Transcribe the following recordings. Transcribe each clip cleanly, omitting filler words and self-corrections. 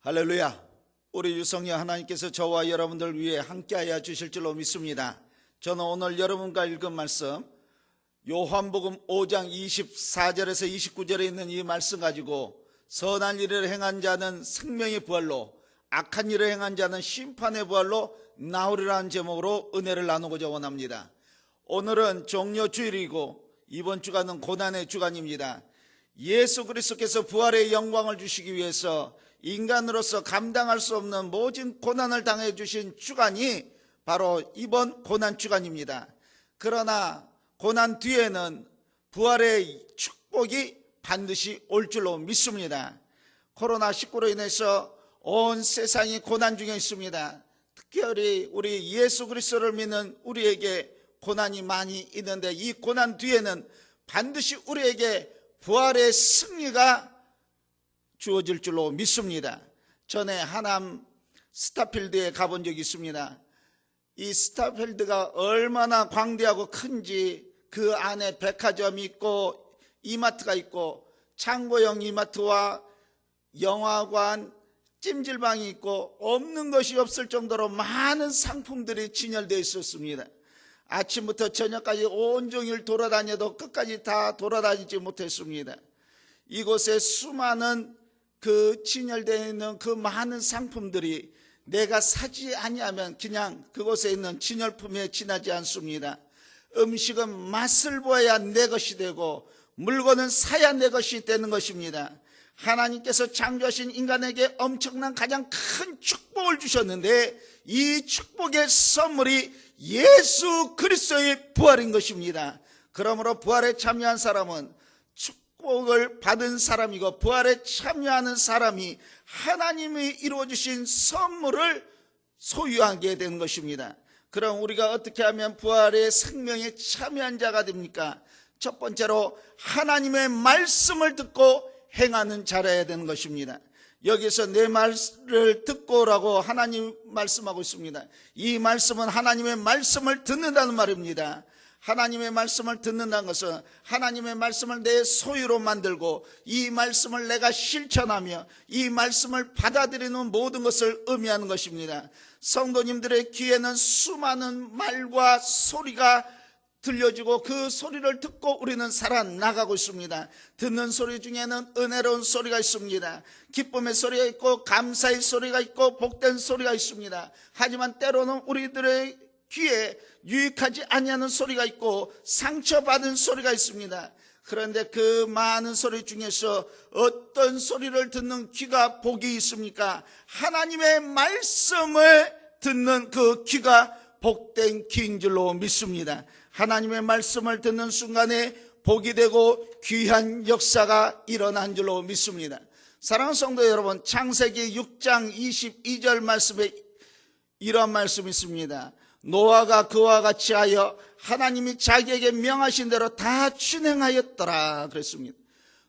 할렐루야. 우리 유성령 하나님께서 저와 여러분들 위해 함께하여 주실 줄로 믿습니다. 저는 오늘 여러분과 읽은 말씀 요한복음 5장 24절에서 29절에 있는 이 말씀 가지고 선한 일을 행한 자는 생명의 부활로, 악한 일을 행한 자는 심판의 부활로 나오리라는 제목으로 은혜를 나누고자 원합니다. 오늘은 종료주일이고 이번 주간은 고난의 주간입니다. 예수 그리스도께서 부활의 영광을 주시기 위해서 인간으로서 감당할 수 없는 모진 고난을 당해 주신 주간이 바로 이번 고난 주간입니다. 그러나 고난 뒤에는 부활의 축복이 반드시 올 줄로 믿습니다. 코로나19로 인해서 온 세상이 고난 중에 있습니다. 특별히 우리 예수 그리스도를 믿는 우리에게 고난이 많이 있는데, 이 고난 뒤에는 반드시 우리에게 부활의 승리가 주어질 줄로 믿습니다. 전에 하남 스타필드에 가본 적이 있습니다. 이 스타필드가 얼마나 광대하고 큰지, 그 안에 백화점이 있고 이마트가 있고 창고형 이마트와 영화관, 찜질방이 있고 없는 것이 없을 정도로 많은 상품들이 진열되어 있었습니다. 아침부터 저녁까지 온종일 돌아다녀도 끝까지 다 돌아다니지 못했습니다. 이곳에 수많은 그 진열되어 있는 그 많은 상품들이 내가 사지 아니하면 그냥 그곳에 있는 진열품에 지나지 않습니다. 음식은 맛을 보아야 내 것이 되고 물건은 사야 내 것이 되는 것입니다. 하나님께서 창조하신 인간에게 엄청난 가장 큰 축복을 주셨는데, 이 축복의 선물이 예수 그리스도의 부활인 것입니다. 그러므로 부활에 참여한 사람은 축복을 받은 사람이고, 부활에 참여하는 사람이 하나님이 이루어주신 선물을 소유하게 되는 것입니다. 그럼 우리가 어떻게 하면 부활의 생명에 참여한 자가 됩니까? 첫 번째로 하나님의 말씀을 듣고 행하는 자라야 되는 것입니다. 여기서 내 말을 듣고라고 하나님 말씀하고 있습니다. 이 말씀은 하나님의 말씀을 듣는다는 말입니다. 하나님의 말씀을 듣는다는 것은 하나님의 말씀을 내 소유로 만들고 이 말씀을 내가 실천하며 이 말씀을 받아들이는 모든 것을 의미하는 것입니다. 성도님들의 귀에는 수많은 말과 소리가 들려주고 그 소리를 듣고 우리는 살아나가고 있습니다. 듣는 소리 중에는 은혜로운 소리가 있습니다. 기쁨의 소리가 있고 감사의 소리가 있고 복된 소리가 있습니다. 하지만 때로는 우리들의 귀에 유익하지 아니하는 소리가 있고 상처받은 소리가 있습니다. 그런데 그 많은 소리 중에서 어떤 소리를 듣는 귀가 복이 있습니까? 하나님의 말씀을 듣는 그 귀가 복된 귀인 줄로 믿습니다. 하나님의 말씀을 듣는 순간에 복이 되고 귀한 역사가 일어난 줄로 믿습니다. 사랑하는 성도 여러분, 창세기 6장 22절 말씀에 이러한 말씀이 있습니다. 노아가 그와 같이 하여 하나님이 자기에게 명하신 대로 다 준행하였더라 그랬습니다.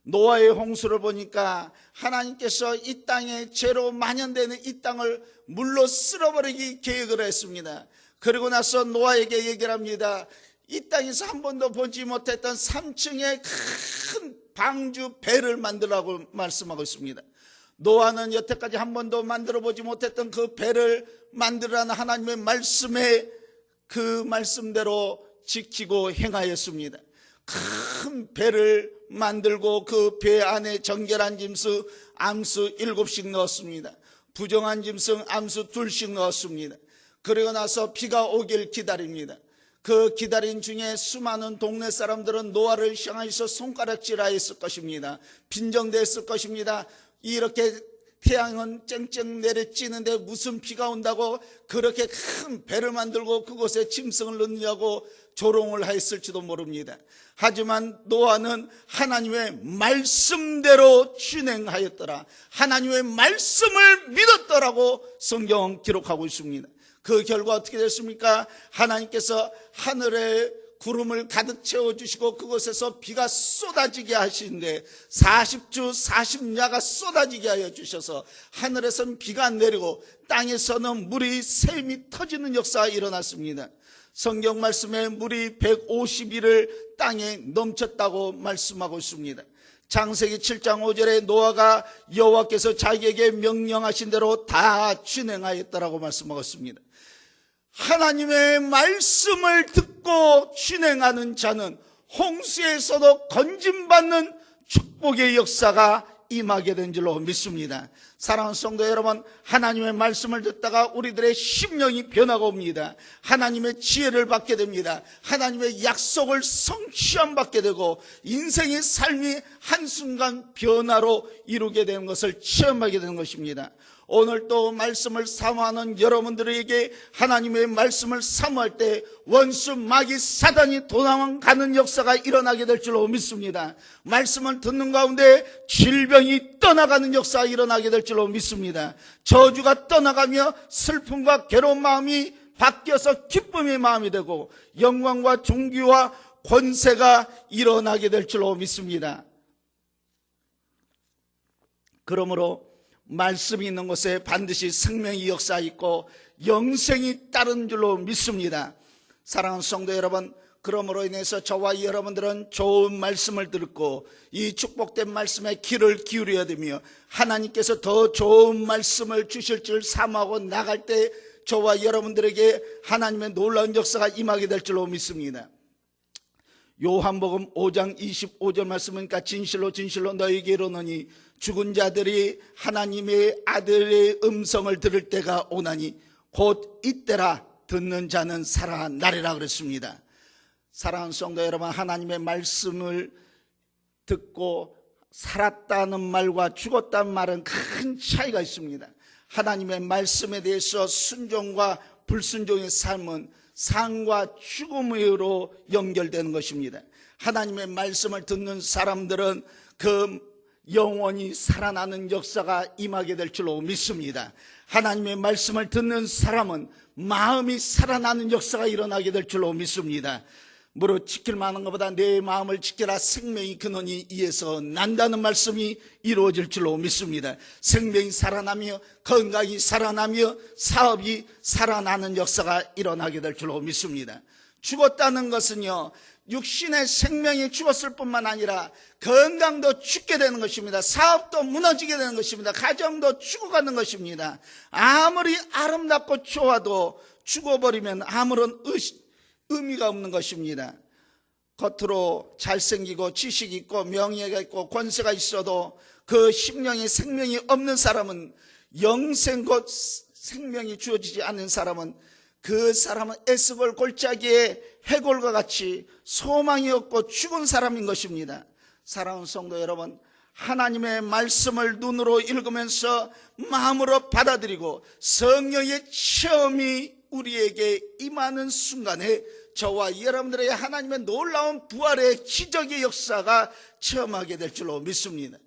노아의 홍수를 보니까 하나님께서 이 땅에 죄로 만연되는 이 땅을 물로 쓸어버리기 계획을 했습니다. 그리고 나서 노아에게 얘기를 합니다. 이 땅에서 한 번도 보지 못했던 3층의 큰 방주 배를 만들라고 말씀하고 있습니다. 노아는 여태까지 한 번도 만들어 보지 못했던 그 배를 만들라는 하나님의 말씀에 그 말씀대로 지키고 행하였습니다. 큰 배를 만들고 그 배 안에 정결한 짐승 암수 7씩 넣었습니다. 부정한 짐승 암수 2씩 넣었습니다. 그리고 나서 비가 오길 기다립니다. 그 기다린 중에 수많은 동네 사람들은 노아를 향하여서 손가락질하였을 것입니다. 빈정대었을 것입니다. 이렇게 태양은 쨍쨍 내려찌는데 무슨 비가 온다고 그렇게 큰 배를 만들고 그곳에 짐승을 넣느냐고 조롱을 하였을지도 모릅니다. 하지만 노아는 하나님의 말씀대로 진행하였더라, 하나님의 말씀을 믿었더라고 성경은 기록하고 있습니다. 그 결과 어떻게 됐습니까? 하나님께서 하늘에 구름을 가득 채워주시고 그곳에서 비가 쏟아지게 하시는데 40주 40야가 쏟아지게 하여 주셔서 하늘에서는 비가 내리고 땅에서는 물이 샘이 터지는 역사가 일어났습니다. 성경 말씀에 물이 150일을 땅에 넘쳤다고 말씀하고 있습니다. 창세기 7장 5절에 노아가 여호와께서 자기에게 명령하신 대로 다 준행하였다라고 말씀하셨습니다. 하나님의 말씀을 듣고 준행하는 자는 홍수에서도 건짐받는 축복의 역사가 임하게 된 줄로 믿습니다. 사랑하는 성도 여러분, 하나님의 말씀을 듣다가 우리들의 심령이 변화가 옵니다. 하나님의 지혜를 받게 됩니다. 하나님의 약속을 성취함 받게 되고 인생의 삶이 한순간 변화로 이루게 되는 것을 체험하게 되는 것입니다. 오늘 또 말씀을 사모하는 여러분들에게 하나님의 말씀을 사모할 때 원수 마귀 사단이 도망가는 역사가 일어나게 될 줄로 믿습니다. 말씀을 듣는 가운데 질병이 떠나가는 역사가 일어나게 될 줄로 믿습니다. 저주가 떠나가며 슬픔과 괴로운 마음이 바뀌어서 기쁨의 마음이 되고 영광과 존귀와 권세가 일어나게 될 줄로 믿습니다. 그러므로 말씀이 있는 곳에 반드시 생명의 역사 있고 영생이 따른 줄로 믿습니다. 사랑하는 성도 여러분, 그러므로 인해서 저와 여러분들은 좋은 말씀을 듣고 이 축복된 말씀에 귀를 기울여야 되며 하나님께서 더 좋은 말씀을 주실 줄 사모하고 나갈 때 저와 여러분들에게 하나님의 놀라운 역사가 임하게 될 줄로 믿습니다. 요한복음 5장 25절 말씀이니까 진실로 진실로 너희에게 이르노니 죽은 자들이 하나님의 아들의 음성을 들을 때가 오나니 곧 이때라 듣는 자는 살아나리라 그랬습니다. 사랑하는 성도 여러분, 하나님의 말씀을 듣고 살았다는 말과 죽었다는 말은 큰 차이가 있습니다. 하나님의 말씀에 대해서 순종과 불순종의 삶은 삶과 죽음으로 연결되는 것입니다. 하나님의 말씀을 듣는 사람들은 그 영원히 살아나는 역사가 임하게 될 줄로 믿습니다. 하나님의 말씀을 듣는 사람은 마음이 살아나는 역사가 일어나게 될 줄로 믿습니다. 무릇 지킬 만한 것보다 내 마음을 지켜라 생명이 근원이 이에서 난다는 말씀이 이루어질 줄로 믿습니다. 생명이 살아나며 건강이 살아나며 사업이 살아나는 역사가 일어나게 될 줄로 믿습니다. 죽었다는 것은요, 육신의 생명이 죽었을 뿐만 아니라 건강도 죽게 되는 것입니다. 사업도 무너지게 되는 것입니다. 가정도 죽어가는 것입니다. 아무리 아름답고 좋아도 죽어버리면 아무런 의미가 없는 것입니다. 겉으로 잘생기고 지식이 있고 명예가 있고 권세가 있어도 그 심령에 생명이 없는 사람은, 영생 곧 생명이 주어지지 않는 사람은, 그 사람은 에스골 골짜기의 해골과 같이 소망이 없고 죽은 사람인 것입니다. 사랑하는 성도 여러분, 하나님의 말씀을 눈으로 읽으면서 마음으로 받아들이고 성령의 체험이 우리에게 임하는 순간에 저와 여러분들의 하나님의 놀라운 부활의 기적의 역사가 체험하게 될 줄로 믿습니다.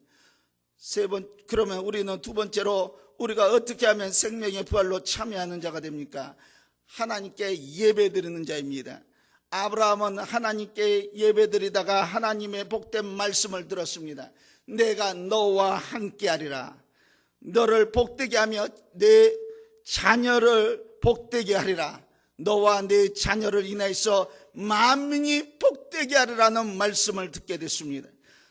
그러면 우리는 두 번째로 우리가 어떻게 하면 생명의 부활로 참여하는 자가 됩니까? 하나님께 예배드리는 자입니다. 아브라함은 하나님께 예배드리다가 하나님의 복된 말씀을 들었습니다. 내가 너와 함께하리라. 너를 복되게 하며 내 자녀를 복되게 하리라. 너와 내 자녀를 인해서 만민이 복되게 하리라는 말씀을 듣게 됐습니다.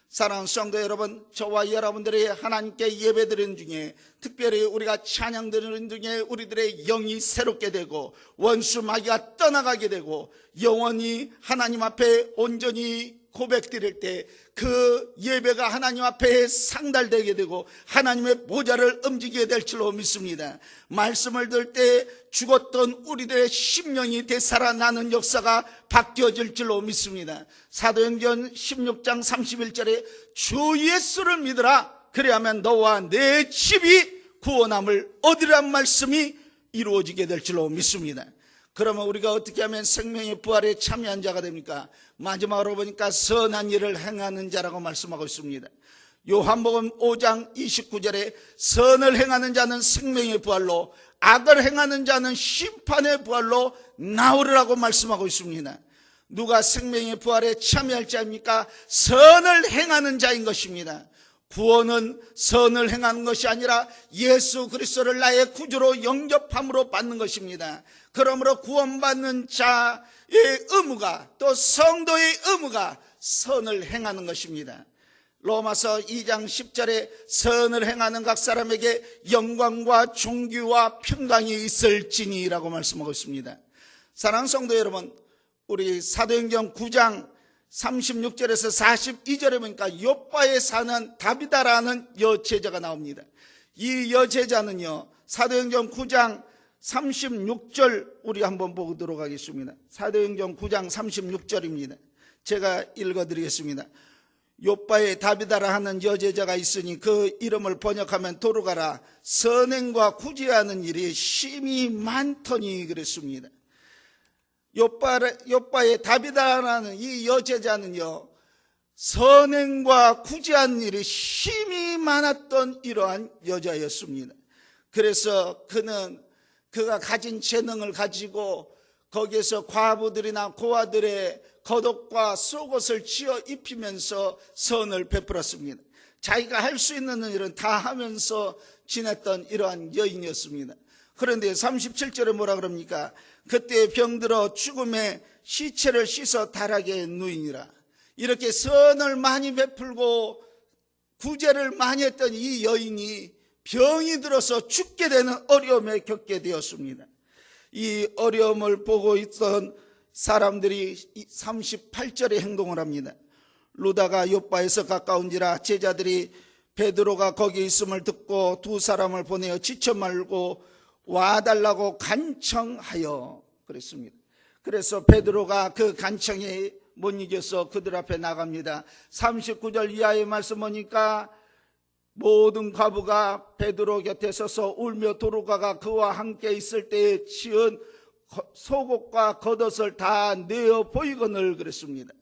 사랑하는 성도 여러분, 저와 여러분들이 하나님께 예배드리는 중에, 특별히 우리가 찬양드리는 중에 우리들의 영이 새롭게 되고 원수 마귀가 떠나가게 되고 영원히 하나님 앞에 온전히 고백드릴 때 그 예배가 하나님 앞에 상달되게 되고 하나님의 보좌를 움직이게 될 줄로 믿습니다. 말씀을 들을 때 죽었던 우리들의 심령이 되살아나는 역사가 바뀌어질 줄로 믿습니다. 사도행전 16장 31절에 주 예수를 믿으라, 그래야만 너와 내 집이 구원함을 얻으란 말씀이 이루어지게 될 줄로 믿습니다. 그러면 우리가 어떻게 하면 생명의 부활에 참여한 자가 됩니까? 마지막으로 보니까 선한 일을 행하는 자라고 말씀하고 있습니다. 요한복음 5장 29절에 선을 행하는 자는 생명의 부활로, 악을 행하는 자는 심판의 부활로 나오리라고 말씀하고 있습니다. 누가 생명의 부활에 참여할 자입니까? 선을 행하는 자인 것입니다. 구원은 선을 행하는 것이 아니라 예수 그리스도를 나의 구주로 영접함으로 받는 것입니다. 그러므로 구원받는 자의 의무가, 또 성도의 의무가 선을 행하는 것입니다. 로마서 2장 10절에 선을 행하는 각 사람에게 영광과 존귀와 평강이 있을지니라고 말씀하고 있습니다. 사랑하는 성도 여러분, 우리 사도행전 9장 36절에서 42절에 보니까 요빠에 사는 다비다라는 여제자가 나옵니다. 이 여제자는요, 사도행전 9장 36절 우리 한번 보도록 하겠습니다. 사도행전 9장 36절입니다. 제가 읽어드리겠습니다. 요빠에 다비다라 하는 여제자가 있으니 그 이름을 번역하면 도르가라. 선행과 구제하는 일이 심히 많더니 그랬습니다. 요빠에 다비다라는 이 여제자는요, 선행과 구제하는 일이 심히 많았던 이러한 여자였습니다. 그래서 그가 가진 재능을 가지고 거기에서 과부들이나 고아들의 겉옷과 속옷을 지어 입히면서 선을 베풀었습니다. 자기가 할 수 있는 일은 다 하면서 지냈던 이러한 여인이었습니다. 그런데 37절에 뭐라 그럽니까? 그때 병들어 죽음에 시체를 씻어 다락에 누이니라. 이렇게 선을 많이 베풀고 구제를 많이 했던 이 여인이 병이 들어서 죽게 되는 어려움에 겪게 되었습니다. 이 어려움을 보고 있던 사람들이 38절에 행동을 합니다. 루다가 요빠에서 가까운지라 제자들이 베드로가 거기 있음을 듣고 두 사람을 보내어 지쳐 말고 와달라고 간청하여 그랬습니다. 그래서 베드로가 그 간청에 못 이겨서 그들 앞에 나갑니다. 39절 이하의 말씀 보니까 모든 과부가 베드로 곁에 서서 울며 도르가가 그와 함께 있을 때에 지은 속옷과 겉옷을 다 내어 보이거늘 그랬습니다.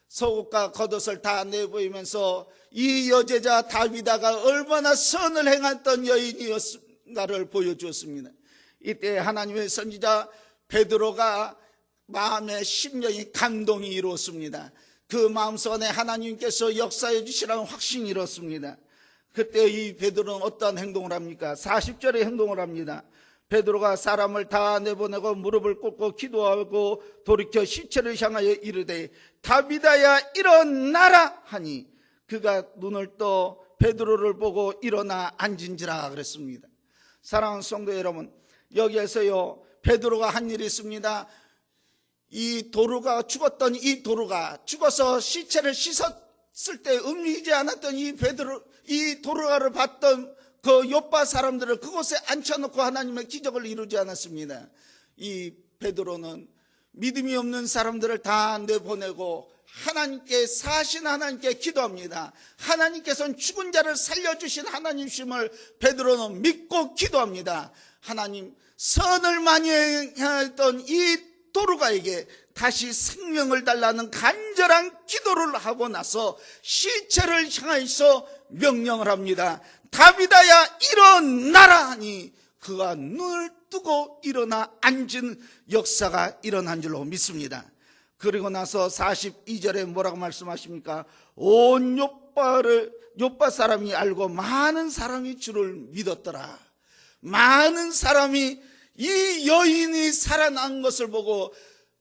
속옷과 겉옷을 다 내보이면서 이 여제자 다비다가 얼마나 선을 행했던 여인이었는가를 보여주었습니다. 이때 하나님의 선지자 베드로가 마음의 심령이 감동이 이루었습니다. 그 마음속에 하나님께서 역사해 주시라는 확신이 이뤘습니다. 그때 이 베드로는 어떤 행동을 합니까? 40절에 행동을 합니다. 베드로가 사람을 다 내보내고 무릎을 꿇고 기도하고 돌이켜 시체를 향하여 이르되 다비다야 일어나라 하니 그가 눈을 떠 베드로를 보고 일어나 앉은지라 그랬습니다. 사랑하는 성도 여러분, 여기에서요 베드로가 한 일이 있습니다. 이 도르가 죽었던 이 도르가 죽어서 시체를 씻었을 때 움직이지 않았던 이 도르가를 봤던 그 요빠 사람들을 그곳에 앉혀놓고 하나님의 기적을 이루지 않았습니다. 이 베드로는 믿음이 없는 사람들을 다 내보내고 하나님께 사신 하나님께 기도합니다. 하나님께서는 죽은 자를 살려주신 하나님심을 베드로는 믿고 기도합니다. 하나님, 선을 많이 했던 이 도르가에게 다시 생명을 달라는 간절한 기도를 하고 나서 시체를 향해서 명령을 합니다. 다비다야 일어나라 하니 그가 눈을 뜨고 일어나 앉은 역사가 일어난 줄로 믿습니다. 그리고 나서 42절에 뭐라고 말씀하십니까? 온 요빠 사람이 알고 많은 사람이 주를 믿었더라. 많은 사람이 이 여인이 살아난 것을 보고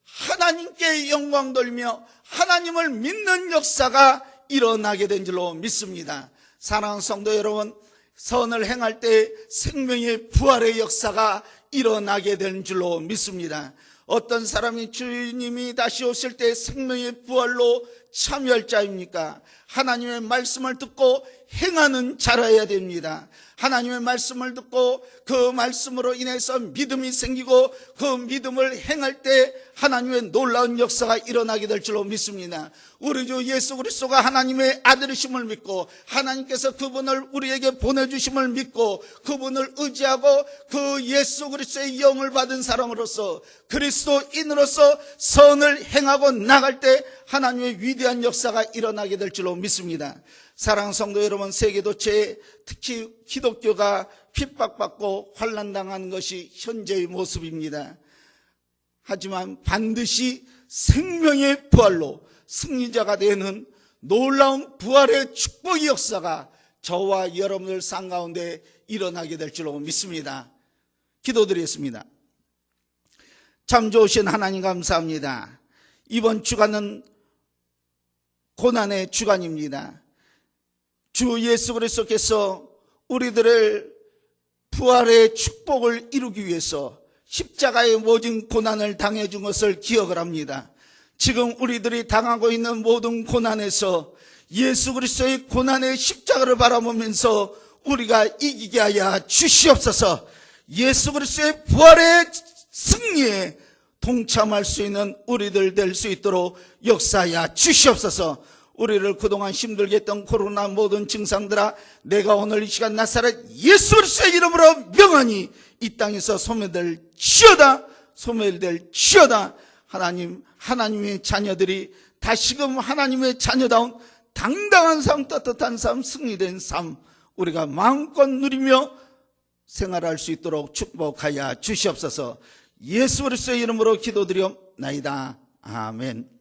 하나님께 영광 돌며 하나님을 믿는 역사가 일어나게 된 줄로 믿습니다. 사랑하는 성도 여러분, 선을 행할 때 생명의 부활의 역사가 일어나게 된 줄로 믿습니다. 어떤 사람이 주님이 다시 오실 때 생명의 부활로 참여할 자입니까? 하나님의 말씀을 듣고 행하는 자라야 됩니다. 하나님의 말씀을 듣고 그 말씀으로 인해서 믿음이 생기고 그 믿음을 행할 때 하나님의 놀라운 역사가 일어나게 될 줄로 믿습니다. 우리 주 예수 그리스도가 하나님의 아들이심을 믿고 하나님께서 그분을 우리에게 보내주심을 믿고 그분을 의지하고 그 예수 그리스도의 영을 받은 사람으로서 그리스도인으로서 선을 행하고 나갈 때 하나님의 위대한 역사가 일어나게 될 줄로 믿습니다. 사랑하는 성도 여러분, 세계도체 특히 기독교가 핍박받고 환난당하는 것이 현재의 모습입니다. 하지만 반드시 생명의 부활로 승리자가 되는 놀라운 부활의 축복의 역사가 저와 여러분들 삶 가운데 일어나게 될 줄로 믿습니다. 기도드리겠습니다. 참 좋으신 하나님 감사합니다. 이번 주간은 고난의 주간입니다. 주 예수 그리스도께서 우리들을 부활의 축복을 이루기 위해서 십자가의 모든 고난을 당해준 것을 기억을 합니다. 지금 우리들이 당하고 있는 모든 고난에서 예수 그리스도의 고난의 십자가를 바라보면서 우리가 이기게 하여 주시옵소서. 예수 그리스도의 부활의 승리에 동참할 수 있는 우리들 될 수 있도록 역사하여 주시옵소서. 우리를 그동안 힘들게 했던 코로나 모든 증상들아, 내가 오늘 이 시간 나사렛 예수 그리스도의 이름으로 명하니 이 땅에서 소멸될지어다, 소멸될지어다. 하나님의 자녀들이 다시금 하나님의 자녀다운 당당한 삶, 떳떳한 삶, 승리된 삶 우리가 마음껏 누리며 생활할 수 있도록 축복하여 주시옵소서. 예수 그리스도의 이름으로 기도드리옵나이다. 아멘.